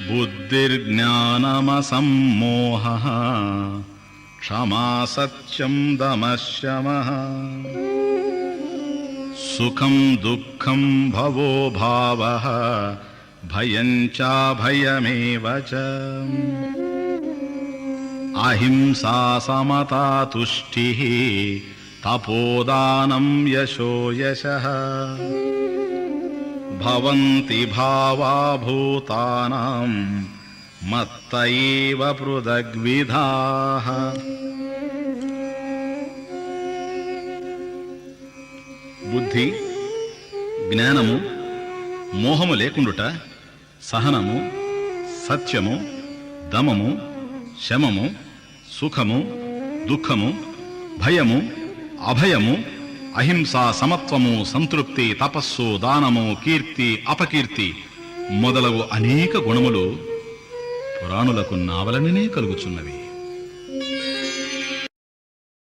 బుద్ధిర్జ్ఞానమసమ్మోహః క్షమా సత్యం దమః శమః సుఖం దుఃఖం భవో భావః భయం చాభయమేవ చ అహింసా సమతా తుష్టిః తపోదానం యశో యశః భవంతి భావా భూతానాం మత్త ఏవ పృథగ్విధాః. బుద్ధి, జ్ఞానము, మోహము లేకుండుట, సహనము, సత్యము, దమము, శమము, సుఖము, దుఃఖము, భయము, అభయము, అహింస, సమత్వము, సంతృప్తి, తపస్సు, దానము, కీర్తి, అపకీర్తి మొదలగు అనేక గుణములు పురాణులకు నావలననే కలుగుచున్నవి.